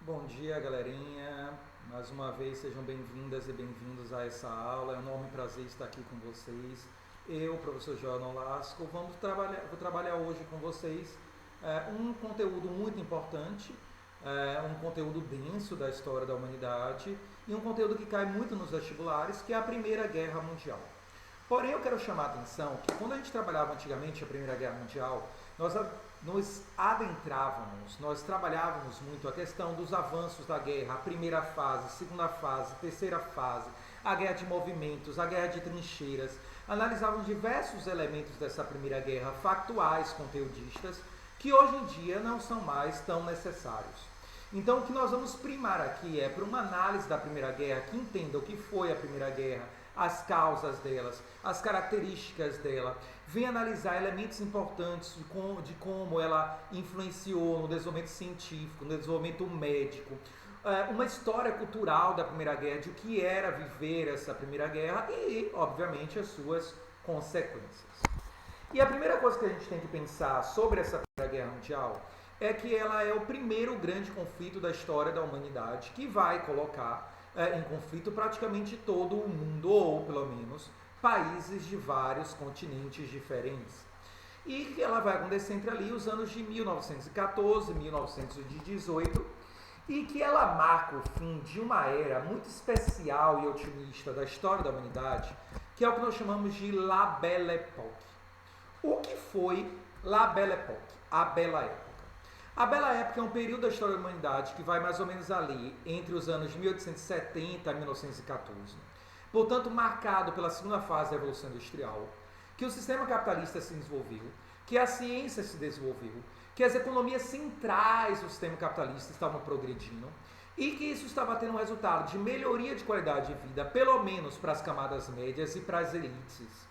Bom dia, galerinha. Mais uma vez, sejam bem-vindas e bem-vindos a essa aula. É um enorme prazer estar aqui com vocês. Eu, professor João Nolasco, vou trabalhar hoje com vocês um conteúdo muito importante, um conteúdo denso da história da humanidade e um conteúdo que cai muito nos vestibulares, que é a Primeira Guerra Mundial. Porém, eu quero chamar a atenção que quando a gente trabalhava antigamente a Primeira Guerra Mundial, nós adentrávamos, nós trabalhávamos muito a questão dos avanços da guerra, a primeira fase, segunda fase, terceira fase, a guerra de movimentos, a guerra de trincheiras. Analisávamos diversos elementos dessa primeira guerra, factuais, conteudistas, que hoje em dia não são mais tão necessários. Então, o que nós vamos primar aqui é para uma análise da Primeira Guerra, que entenda o que foi a Primeira Guerra, as causas delas, as características dela, vem analisar elementos importantes de como ela influenciou no desenvolvimento científico, no desenvolvimento médico, uma história cultural da Primeira Guerra, de o que era viver essa Primeira Guerra e, obviamente, as suas consequências. E a primeira coisa que a gente tem que pensar sobre essa Primeira Guerra Mundial é que ela é o primeiro grande conflito da história da humanidade que vai colocar em conflito praticamente todo o mundo, ou pelo menos países de vários continentes diferentes. E que ela vai acontecer entre ali os anos de 1914 e 1918, e que ela marca o fim de uma era muito especial e otimista da história da humanidade, que é o que nós chamamos de La Belle Époque. O que foi La Belle Époque? A Bela Época. A Bela Época é um período da história da humanidade que vai mais ou menos ali entre os anos de 1870 e 1914. Portanto, marcado pela segunda fase da Revolução Industrial, que o sistema capitalista se desenvolveu, que a ciência se desenvolveu, que as economias centrais do sistema capitalista estavam progredindo e que isso estava tendo um resultado de melhoria de qualidade de vida, pelo menos para as camadas médias e para as elites.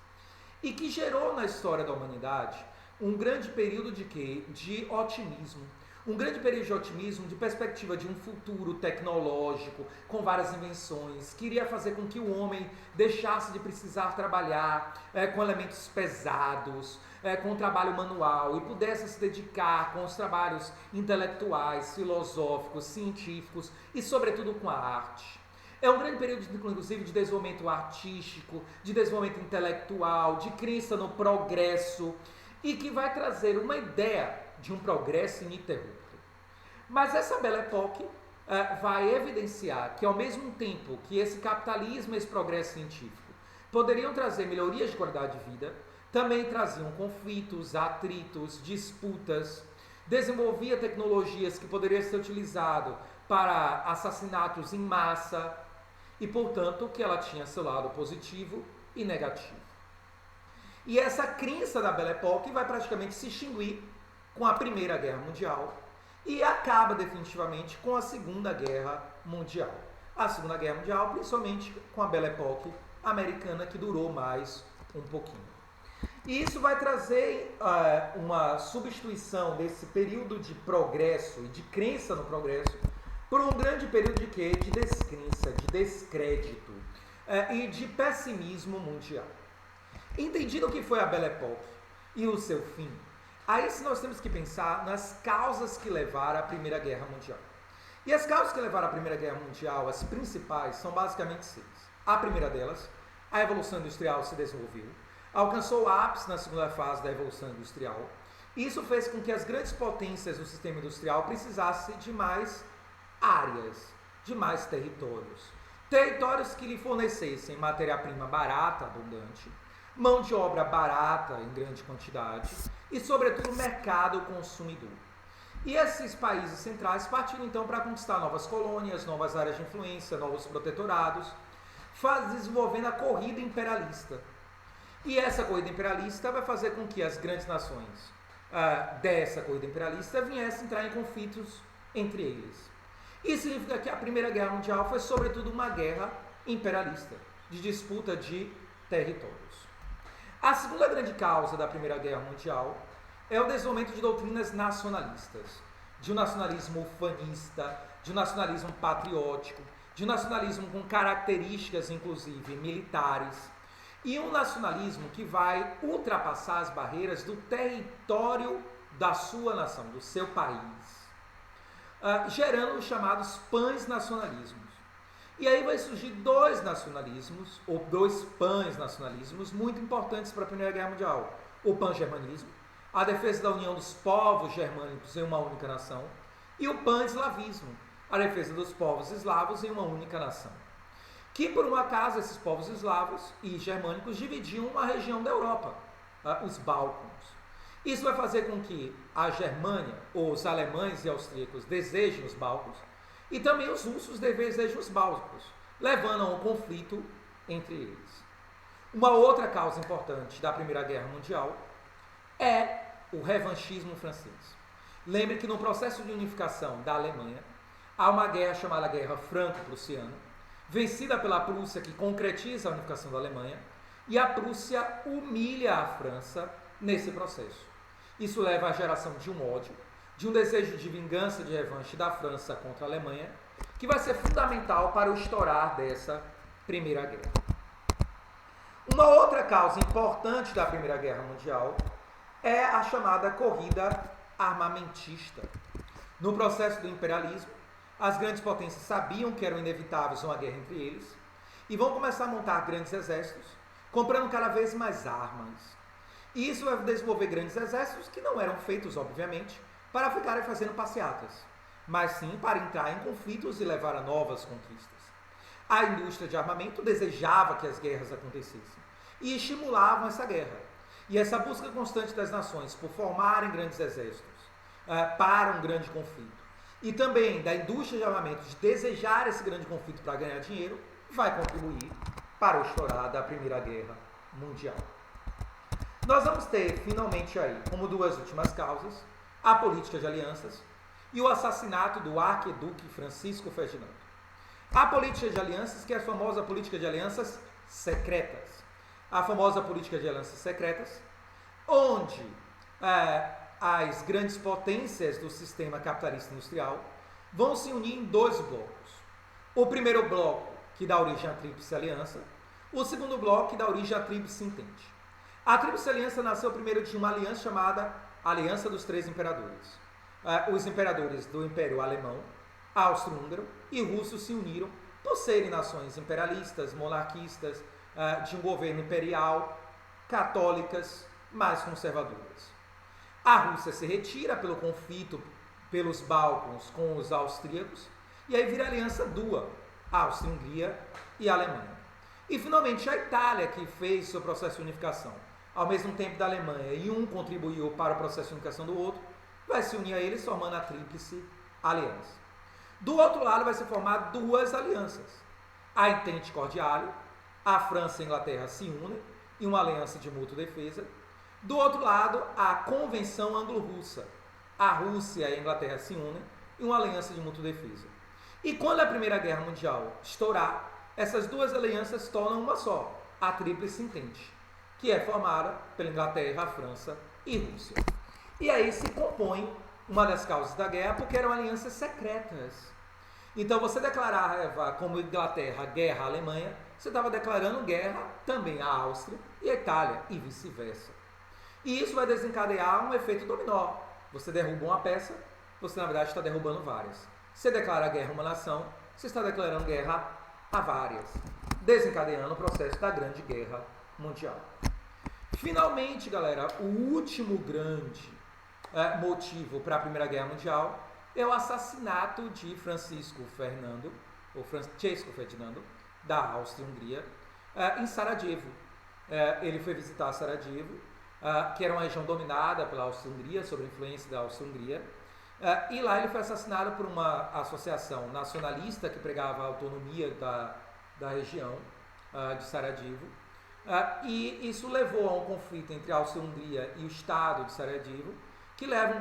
E que gerou na história da humanidade um grande período de quê? De otimismo. Um grande período de otimismo, de perspectiva de um futuro tecnológico, com várias invenções, que iria fazer com que o homem deixasse de precisar trabalhar com elementos pesados, com o trabalho manual, e pudesse se dedicar com os trabalhos intelectuais, filosóficos, científicos e, sobretudo, com a arte. É um grande período, inclusive, de desenvolvimento artístico, de desenvolvimento intelectual, de crença no progresso, e que vai trazer uma ideia de um progresso ininterrupto. Mas essa Belle Époque vai evidenciar que, ao mesmo tempo que esse capitalismo e esse progresso científico poderiam trazer melhorias de qualidade de vida, também traziam conflitos, atritos, disputas, desenvolvia tecnologias que poderiam ser utilizadas para assassinatos em massa e, portanto, que ela tinha seu lado positivo e negativo. E essa crença da Belle Époque vai praticamente se extinguir com a Primeira Guerra Mundial e acaba definitivamente com a Segunda Guerra Mundial. A Segunda Guerra Mundial, principalmente com a Belle Époque americana, que durou mais um pouquinho. E isso vai trazer uma substituição desse período de progresso e de crença no progresso por um grande período de quê? De descrença, de descrédito e de pessimismo mundial. Entendido o que foi a Belle Époque e o seu fim, aí sim nós temos que pensar nas causas que levaram à Primeira Guerra Mundial. E as causas que levaram à Primeira Guerra Mundial, as principais, são basicamente 6. A primeira delas, a Revolução Industrial se desenvolveu, alcançou o ápice na segunda fase da Revolução Industrial, e isso fez com que as grandes potências do sistema industrial precisassem de mais áreas, de mais territórios. Territórios que lhe fornecessem matéria-prima barata, abundante, mão de obra barata em grande quantidade e, sobretudo, mercado consumidor. E esses países centrais partiram então para conquistar novas colônias, novas áreas de influência, novos protetorados, desenvolvendo a corrida imperialista. E essa corrida imperialista vai fazer com que as grandes nações dessa corrida imperialista viessem entrar em conflitos entre eles. Isso significa que a Primeira Guerra Mundial foi, sobretudo, uma guerra imperialista, de disputa de territórios. A segunda grande causa da Primeira Guerra Mundial é o desenvolvimento de doutrinas nacionalistas, de um nacionalismo ufanista, de um nacionalismo patriótico, de um nacionalismo com características, inclusive, militares, e um nacionalismo que vai ultrapassar as barreiras do território da sua nação, do seu país. gerando os chamados pães-nacionalismos. E aí vai surgir dois nacionalismos, ou dois pães-nacionalismos, muito importantes para a Primeira Guerra Mundial. O pan-germanismo, a defesa da união dos povos germânicos em uma única nação, e o pan-eslavismo, a defesa dos povos eslavos em uma única nação. Que, por um acaso, esses povos eslavos e germânicos dividiam uma região da Europa, os Balcãs. Isso vai fazer com que a Germânia, os alemães e austríacos, desejem os Balcãs, e também os russos desejam os Balcãs, levando a um conflito entre eles. Uma outra causa importante da Primeira Guerra Mundial é o revanchismo francês. Lembre que no processo de unificação da Alemanha, há uma guerra chamada Guerra Franco-Prussiana, vencida pela Prússia, que concretiza a unificação da Alemanha, e a Prússia humilha a França nesse processo. Isso leva à geração de um ódio, de um desejo de vingança, de revanche da França contra a Alemanha, que vai ser fundamental para o estourar dessa Primeira Guerra. Uma outra causa importante da Primeira Guerra Mundial é a chamada corrida armamentista. No processo do imperialismo, as grandes potências sabiam que eram inevitáveis uma guerra entre eles e vão começar a montar grandes exércitos, comprando cada vez mais armas. E isso vai desenvolver grandes exércitos que não eram feitos, obviamente, para ficarem fazendo passeatas, mas sim para entrar em conflitos e levar a novas conquistas. A indústria de armamento desejava que as guerras acontecessem e estimulavam essa guerra. E essa busca constante das nações por formarem grandes exércitos para um grande conflito, e também da indústria de armamento de desejar esse grande conflito para ganhar dinheiro, vai contribuir para o estourar da Primeira Guerra Mundial. Nós vamos ter, finalmente, aí, como duas últimas causas, a política de alianças e o assassinato do arquiduque Francisco Ferdinando. A política de alianças, que é a famosa política de alianças secretas. A famosa política de alianças secretas, onde as grandes potências do sistema capitalista industrial vão se unir em dois blocos. O primeiro bloco, que dá origem à Tríplice Aliança, o segundo bloco, que dá origem à Tríplice Entente. A Tríplice Aliança nasceu primeiro de uma aliança chamada Aliança dos Três Imperadores. Os imperadores do Império Alemão, Austro-Húngaro e Russo se uniram por serem nações imperialistas, monarquistas, de um governo imperial, católicas, mais conservadoras. A Rússia se retira pelo conflito pelos Balcãs com os austríacos, e aí vira a aliança dua, Áustria-Hungria e Alemanha. E finalmente a Itália, que fez seu processo de unificação ao mesmo tempo da Alemanha, e um contribuiu para o processo de unificação do outro, vai se unir a eles formando a Tríplice Aliança. Do outro lado vai se formar duas alianças. A Entente Cordiale, a França e a Inglaterra se unem em uma aliança de mútua defesa. Do outro lado, a Convenção Anglo-Russa. A Rússia e a Inglaterra se unem em uma aliança de mútua defesa. E quando a Primeira Guerra Mundial estourar, essas duas alianças tornam uma só, a Tríplice Entente, que é formada pela Inglaterra, a França e Rússia. E aí se compõe uma das causas da guerra, porque eram alianças secretas. Então você declarava como Inglaterra guerra à Alemanha, você estava declarando guerra também à Áustria e à Itália, e vice-versa. E isso vai desencadear um efeito dominó. Você derruba uma peça, você na verdade está derrubando várias. Você declara guerra a uma nação, você está declarando guerra a várias, desencadeando o processo da Grande Guerra Mundial. Finalmente, galera, o último grande motivo para a Primeira Guerra Mundial é o assassinato de Francisco Ferdinando, da Áustria-Hungria, em Sarajevo. Ele foi visitar Sarajevo, que era uma região dominada pela Áustria-Hungria, sob a influência da Áustria-Hungria, e lá ele foi assassinado por uma associação nacionalista que pregava a autonomia da região de Sarajevo, e isso levou a um conflito entre a Áustria-Hungria e o Estado de Sarajevo, que leva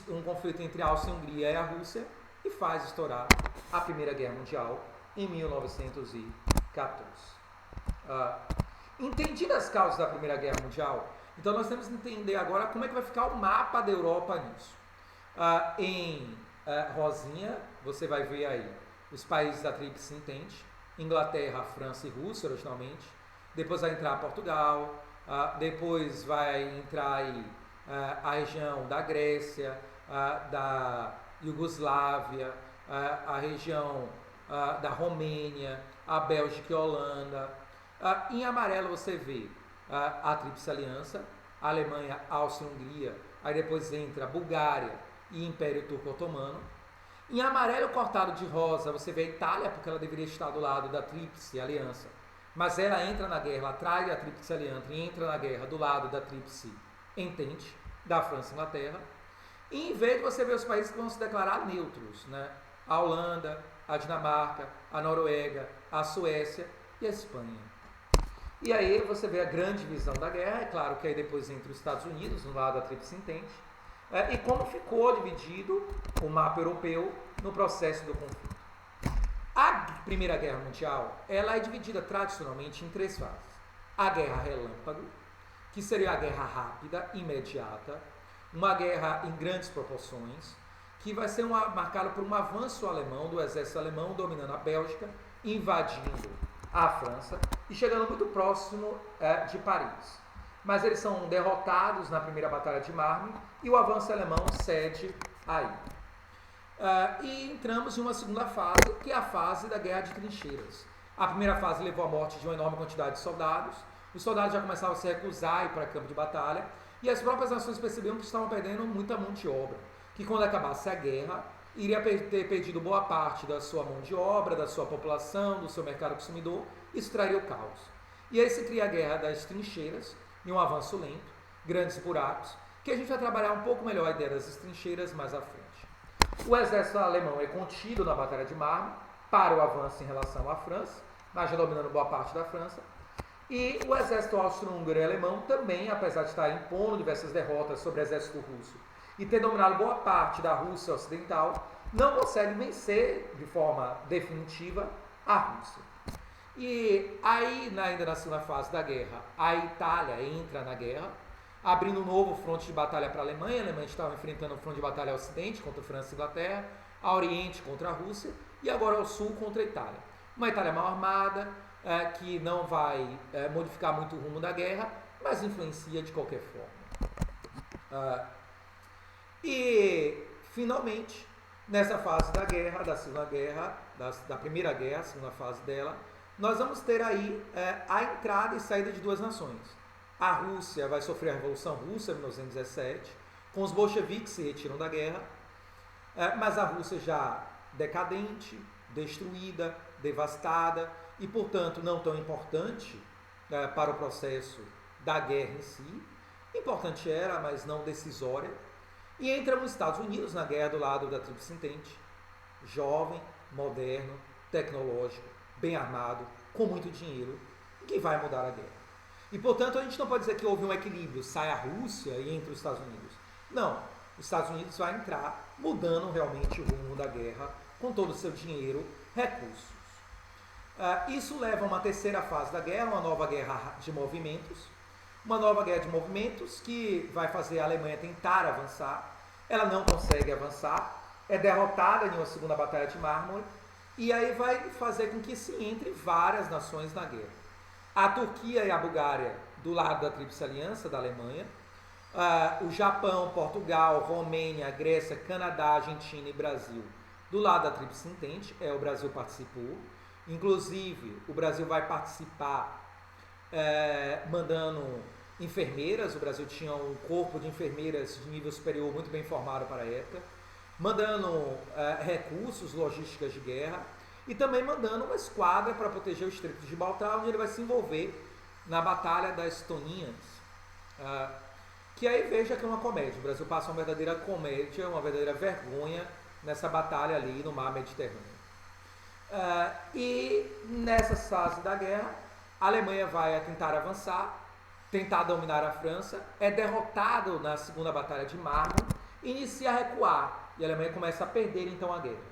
um conflito entre a Áustria-Hungria e a Rússia e faz estourar a Primeira Guerra Mundial em 1914. Entendidas as causas da Primeira Guerra Mundial, então nós temos que entender agora como é que vai ficar o mapa da Europa nisso. Em rosinha, você vai ver aí os países da Tríplice Entente, Inglaterra, França e Rússia originalmente, depois vai entrar Portugal, depois vai entrar aí a região da Grécia, Iugoslávia, a região da Romênia, a Bélgica e a Holanda. Em amarelo você vê a Tríplice Aliança, a Alemanha, Áustria, Hungria, aí depois entra a Bulgária e Império Turco Otomano. Em amarelo cortado de rosa você vê a Itália, porque ela deveria estar do lado da Tríplice Aliança, mas ela entra na guerra, ela trai a Tríplice Aliança e entra na guerra do lado da Tríplice Entente, da França e Inglaterra. E em verde você vê os países que vão se declarar neutros, né? A Holanda, a Dinamarca, a Noruega, a Suécia e a Espanha. E aí você vê a grande divisão da guerra, é claro que aí depois entra os Estados Unidos, no lado da Tríplice Entente, e como ficou dividido o mapa europeu no processo do conflito. A Primeira Guerra Mundial, ela é dividida tradicionalmente em 3 fases. A Guerra Relâmpago, que seria a guerra rápida, imediata, uma guerra em grandes proporções, que vai ser marcada por um avanço alemão, do exército alemão dominando a Bélgica, invadindo a França e chegando muito próximo de Paris. Mas eles são derrotados na primeira Batalha de Marne e o avanço alemão cede aí. E entramos em uma segunda fase, que é a fase da Guerra de Trincheiras. A primeira fase levou à morte de uma enorme quantidade de soldados, os soldados já começavam a se recusar a ir para campo de batalha, e as próprias nações percebiam que estavam perdendo muita mão de obra, que quando acabasse a guerra, iria ter perdido boa parte da sua mão de obra, da sua população, do seu mercado consumidor, isso traria o caos. E aí se cria a Guerra das Trincheiras, em um avanço lento, grandes buracos, que a gente vai trabalhar um pouco melhor a ideia das trincheiras mais à frente. O exército alemão é contido na Batalha de Marne para o avanço em relação à França, mas já dominando boa parte da França. E o exército austro-húngaro e alemão também, apesar de estar impondo diversas derrotas sobre o exército russo e ter dominado boa parte da Rússia ocidental, não consegue vencer de forma definitiva a Rússia. E aí, ainda na segunda fase da guerra, a Itália entra na guerra, abrindo um novo fronte de batalha para a Alemanha. A Alemanha estava enfrentando o fronte de batalha ao ocidente contra a França e Inglaterra, a oriente contra a Rússia e agora ao sul contra a Itália. Uma Itália mal armada, que não vai modificar muito o rumo da guerra, mas influencia de qualquer forma. E, finalmente, nessa fase da guerra, da segunda guerra, da primeira guerra, a segunda fase dela, nós vamos ter aí a entrada e saída de 2 nações. A Rússia vai sofrer a Revolução Russa, em 1917, com os bolcheviques se retiram da guerra, mas a Rússia já decadente, destruída, devastada e, portanto, não tão importante para o processo da guerra em si. Importante era, mas não decisória. E entra nos Estados Unidos na guerra do lado da Tríplice Entente, jovem, moderno, tecnológico, bem armado, com muito dinheiro, que vai mudar a guerra. E, portanto, a gente não pode dizer que houve um equilíbrio, sai a Rússia e entra os Estados Unidos. Não, os Estados Unidos vai entrar mudando realmente o rumo da guerra, com todo o seu dinheiro, recursos. Isso leva a uma terceira fase da guerra, uma nova guerra de movimentos. Uma nova guerra de movimentos que vai fazer a Alemanha tentar avançar. Ela não consegue avançar, é derrotada em uma segunda Batalha de Mármore, e aí vai fazer com que se entre várias nações na guerra. A Turquia e a Bulgária do lado da Tríplice Aliança da Alemanha, o Japão, Portugal, Romênia, Grécia, Canadá, Argentina e Brasil do lado da Tríplice Entente, o Brasil participou. Inclusive, o Brasil vai participar mandando enfermeiras. O Brasil tinha um corpo de enfermeiras de nível superior muito bem formado para a época, mandando recursos, logísticas de guerra e também mandando uma esquadra para proteger o Estreito de Gibraltar, onde ele vai se envolver na Batalha das Toninas, que aí veja que é uma comédia. O Brasil passa uma verdadeira comédia, uma verdadeira vergonha nessa batalha ali no mar Mediterrâneo. E nessa fase da guerra, a Alemanha vai tentar avançar, tentar dominar a França, é derrotado na segunda Batalha de Marne, inicia a recuar, e a Alemanha começa a perder então a guerra.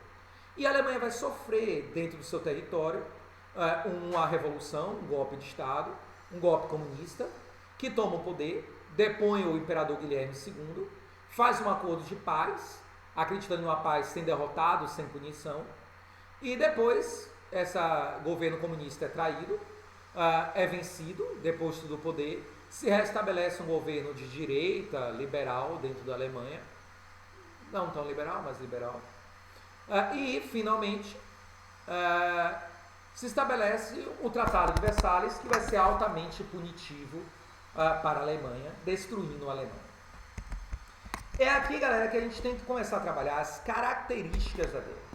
E a Alemanha vai sofrer dentro do seu território uma revolução, um golpe de Estado, um golpe comunista, que toma o poder, depõe o imperador Guilherme II, faz um acordo de paz, acreditando em uma paz sem derrotados, sem punição, e depois esse governo comunista é traído, é vencido, deposto do poder, se restabelece um governo de direita, liberal, dentro da Alemanha, não tão liberal, mas liberal. E, finalmente, se estabelece o Tratado de Versalhes, que vai ser altamente punitivo para a Alemanha, destruindo a Alemanha. É aqui, galera, que a gente tem que começar a trabalhar as características da guerra.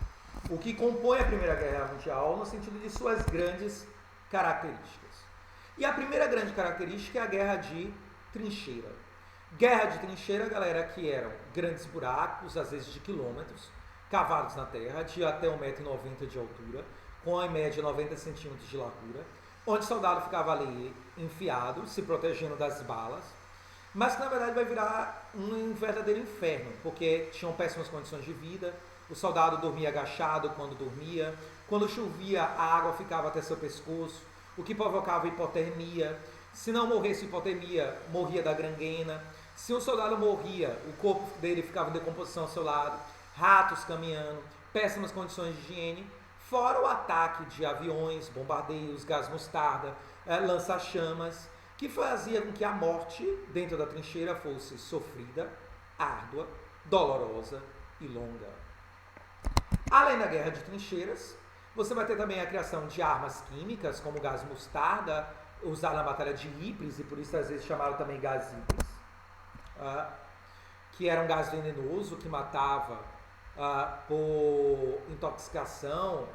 O que compõe a Primeira Guerra Mundial no sentido de suas grandes características. E a primeira grande característica é a guerra de trincheira. Guerra de trincheira, galera, que eram grandes buracos, às vezes de quilômetros, cavados na terra, de até 1,90 m de altura, com em média 90 centímetros de largura, onde o soldado ficava ali enfiado, se protegendo das balas, mas que na verdade vai virar um verdadeiro inferno, porque tinham péssimas condições de vida, o soldado dormia agachado quando dormia, quando chovia a água ficava até seu pescoço, o que provocava hipotermia. Se não morresse hipotermia, morria da gangrena. Se um soldado morria, o corpo dele ficava em decomposição ao seu lado, ratos caminhando, péssimas condições de higiene, fora o ataque de aviões, bombardeios, gás mostarda, lança-chamas, que fazia com que a morte dentro da trincheira fosse sofrida, árdua, dolorosa e longa. Além da guerra de trincheiras, você vai ter também a criação de armas químicas, como o gás mostarda, usado na Batalha de Ypres, e por isso às vezes chamaram também gás Ypres, que era um gás venenoso que matava por intoxicação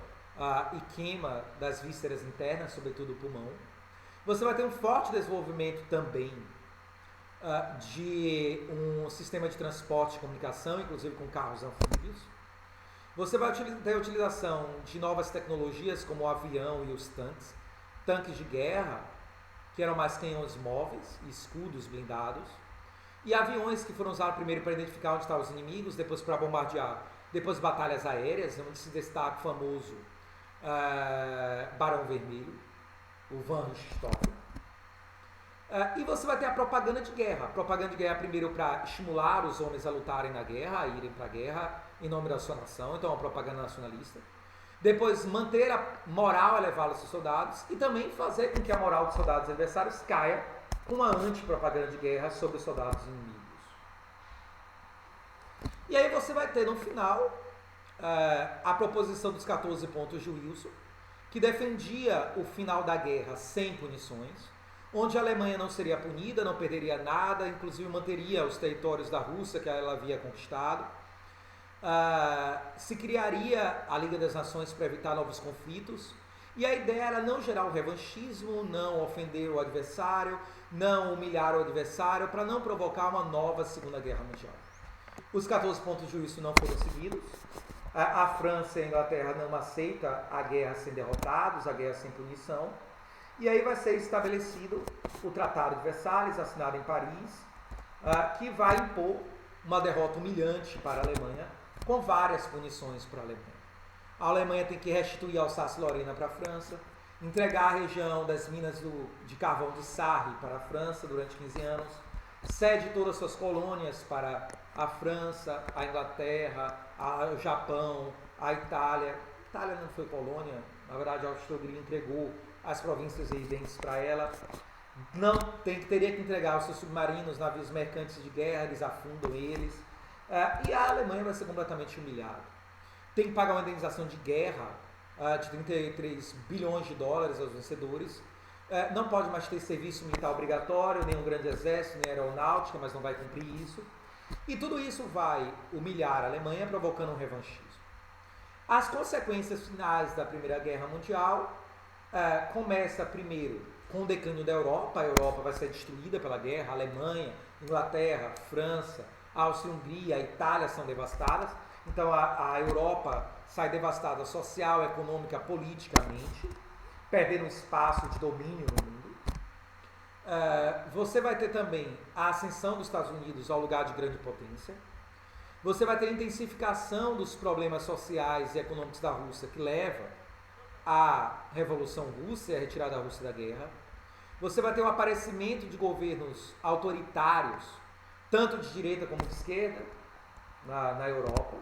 e queima das vísceras internas, sobretudo o pulmão. Você vai ter um forte desenvolvimento também de um sistema de transporte e comunicação, inclusive com carros anfíbios. Você vai ter a utilização de novas tecnologias como o avião e os tanques de guerra, que eram mais canhões móveis e escudos blindados, e aviões que foram usados primeiro para identificar onde estavam os inimigos, depois para bombardear, depois batalhas aéreas, onde se destaca o famoso Barão Vermelho, o Von Richthofen. E você vai ter a propaganda de guerra. A propaganda de guerra primeiro para estimular os homens a lutarem na guerra, a irem para a guerra em nome da sua nação, então é uma propaganda nacionalista. Depois manter a moral elevada dos soldados e também fazer com que a moral dos soldados adversários caia com uma antipropaganda de guerra sobre os soldados inimigos. E aí você vai ter no final a proposição dos 14 pontos de Wilson, que defendia o final da guerra sem punições, onde a Alemanha não seria punida, não perderia nada, inclusive manteria os territórios da Rússia que ela havia conquistado. Se criaria a Liga das Nações para evitar novos conflitos, e a ideia era não gerar o revanchismo, não ofender o adversário, não humilhar o adversário, para não provocar uma nova Segunda Guerra Mundial. Os 14 pontos de Wilson não foram seguidos. A França e a Inglaterra não aceitam a guerra sem derrotados, a guerra sem punição. E aí vai ser estabelecido o Tratado de Versalhes, assinado em Paris, que vai impor uma derrota humilhante para a Alemanha, com várias punições para a Alemanha. A Alemanha tem que restituir Alsácia-Lorena para a França, entregar a região das minas de carvão de Sarre para a França durante 15 anos, cede todas as suas colônias para a França, a Inglaterra, o Japão, a Itália. A Itália não foi colônia, na verdade a Áustria-Hungria entregou as províncias residentes para ela. Teria que entregar os seus submarinos, navios mercantes de guerra, eles afundam eles. E a Alemanha vai ser completamente humilhada. Tem que pagar uma indenização de guerra de 33 bilhões de dólares aos vencedores. Não pode mais ter serviço militar obrigatório, nem um grande exército, nem aeronáutica, mas não vai cumprir isso. E tudo isso vai humilhar a Alemanha, provocando um revanchismo. As consequências finais da Primeira Guerra Mundial começa primeiro com o declínio da Europa. A Europa vai ser destruída pela guerra. A Alemanha, Inglaterra, França, a Áustria-Hungria, a Itália são devastadas. Então a Europa sai devastada social, econômica, politicamente, perdendo espaço de domínio no mundo. Você vai ter também a ascensão dos Estados Unidos ao lugar de grande potência. Você vai ter a intensificação dos problemas sociais e econômicos da Rússia, que leva à Revolução Russa e à retirada da Rússia da guerra. Você vai ter o aparecimento de governos autoritários, tanto de direita como de esquerda, na Europa.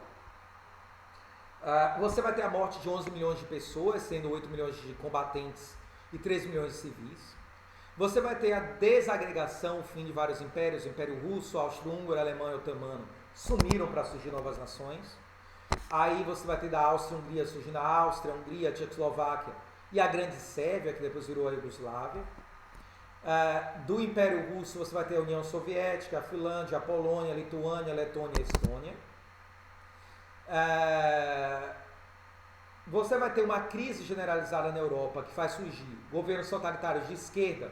Você vai ter a morte de 11 milhões de pessoas, sendo 8 milhões de combatentes e 3 milhões de civis. Você vai ter a desagregação, o fim de vários impérios, o Império Russo, Austro-Húngaro, Alemão e Otomano sumiram para surgir novas nações. Aí você vai ter da Áustria-Hungria surgindo a Áustria, a Hungria, a Tchecoslováquia e a Grande Sérvia, que depois virou a Iugoslávia. Do Império Russo você vai ter a União Soviética, a Finlândia, a Polônia, a Lituânia, a Letônia e a Estônia. Você vai ter uma crise generalizada na Europa que faz surgir governos totalitários de esquerda,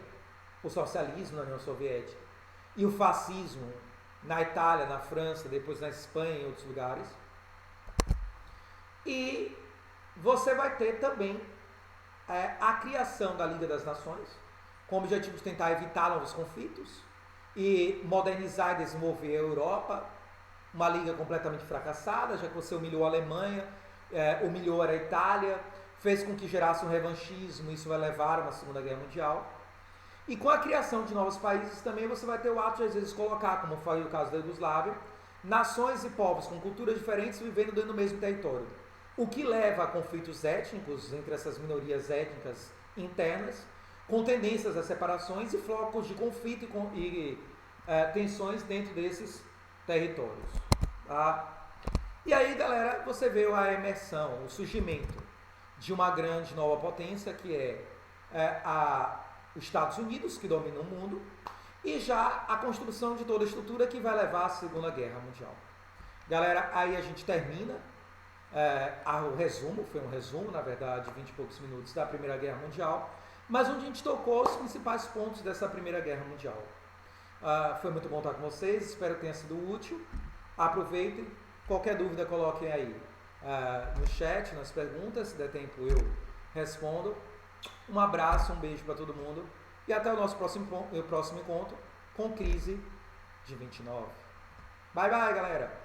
o socialismo na União Soviética e o fascismo na Itália, na França, depois na Espanha e em outros lugares. E você vai ter também a criação da Liga das Nações, com o objetivo de tentar evitar novos conflitos e modernizar e desenvolver a Europa, uma liga completamente fracassada, já que você humilhou a Alemanha, humilhou a Itália, fez com que gerasse um revanchismo, isso vai levar a uma Segunda Guerra Mundial. E com a criação de novos países também você vai ter o ato de, às vezes, colocar, como foi o caso da Iugoslávia, nações e povos com culturas diferentes vivendo dentro do mesmo território. O que leva a conflitos étnicos entre essas minorias étnicas internas, com tendências a separações e focos de conflito e tensões dentro desses territórios. Tá? E aí, galera, você vê a emersão, o surgimento de uma grande nova potência, que é os Estados Unidos, que dominam o mundo, e já a construção de toda a estrutura que vai levar à Segunda Guerra Mundial. Galera, aí a gente termina o resumo, foi um resumo, na verdade, 20 e poucos minutos da Primeira Guerra Mundial, mas onde a gente tocou os principais pontos dessa Primeira Guerra Mundial. Foi muito bom estar com vocês, espero que tenha sido útil. Aproveitem, qualquer dúvida coloquem aí no chat, nas perguntas, se der tempo eu respondo. Um abraço, um beijo para todo mundo e até o nosso próximo encontro com Crise de 29. Bye bye, galera!